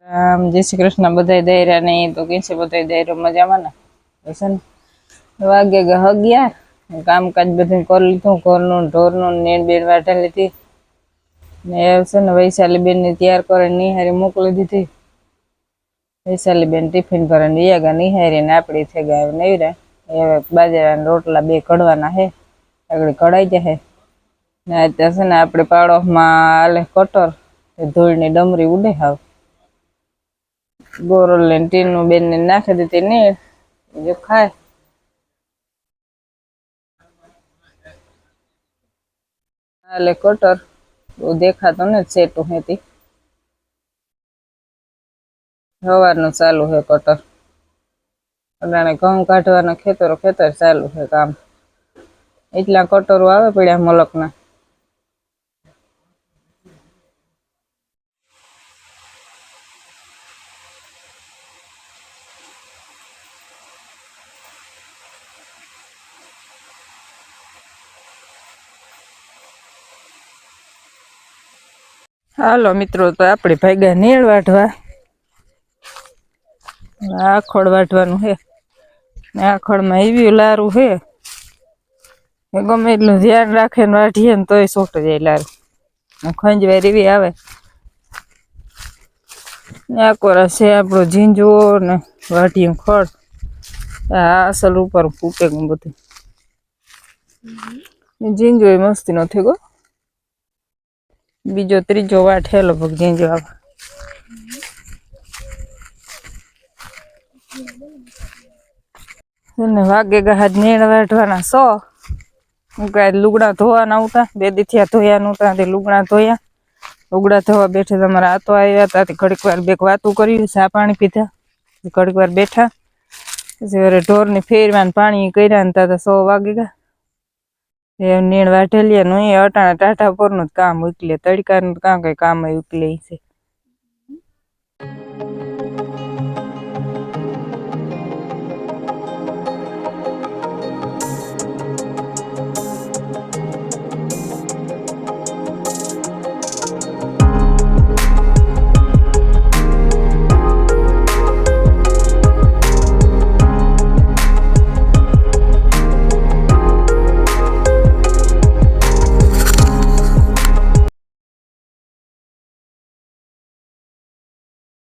જય શ્રી કૃષ્ણ બધાય દાયરા ને તો કે છે બધાય દાયરો મજામાં ને હશે ને વાગે ગયા કામકાજ બધું કરી લીધું ઘરનું ઢોરનું નેણ બેણ વાઢા લીધી ને છે ને વૈશાલી બેન ને તૈયાર કરે નિહારી મોકલી દીધી વૈશાલી બેન ટિફિન ભરે વિયાગા નિહારી ને આપડી થઈ ગયા નવરા હવે બાજરાના રોટલા બે કડવાના હે આગળ કઢાઈ જાય ને અત્યારે છે ને આપણે પાડોશમાં આલે કટર ધૂળની ડમરી ઉડે હાવ ગોરલ ને ટીનું બેન ને નાખી દીધી ને જો ખાય હાલે કટર બહુ દેખાતો ને સેટું હેતી સવારનું ચાલુ હે કટર અટાણે ઘઉં કાઢવાના ખેતર ચાલુ છે કામ એટલા કટરો આવે પડ્યા મલકના હાલો મિત્રો તો આપણે ભાગ્યા નેળ વાઢવા આખોડ વાઢવાનું હે ને આખોડમાં એવી લારું હે ગમે એટલું ધ્યાન રાખે ને વાઢીએ ને તોય સોટ જાય લારું ખંજવાર એવી આવે ને આકોરા છે આપણો ઝીંઝવો ને વાઢીએ ખડ આ અસલ ઉપર ફૂટે બધું ઝીંઝવો મસ્તી નો થયો બીજો ત્રીજો વાટ હે લગભગ ઝીંઝવો આવે વાગે ગહાજ નેણ વાઢવાના 100 લુગડા ધોવાના ઉતા બે દીથિયા ધોયા નતા લુગડા ધોયા લુગડા ધોવા બેઠે તમારા આતો આવ્યા હતા ઘડીક વાર બેક વાતું કર્યું ચા પાણી પીધા ઘડીક વાર બેઠા પછી ઢોરની ફેરવાન પાણી કર્યા ને તા 100 વાગે ગયા એ નેણ વાઢેલી નું અટાણા ટાટા પરનું જ કામ ઉકલે તડકાનું કામ કઈ કામ ઉકલે છે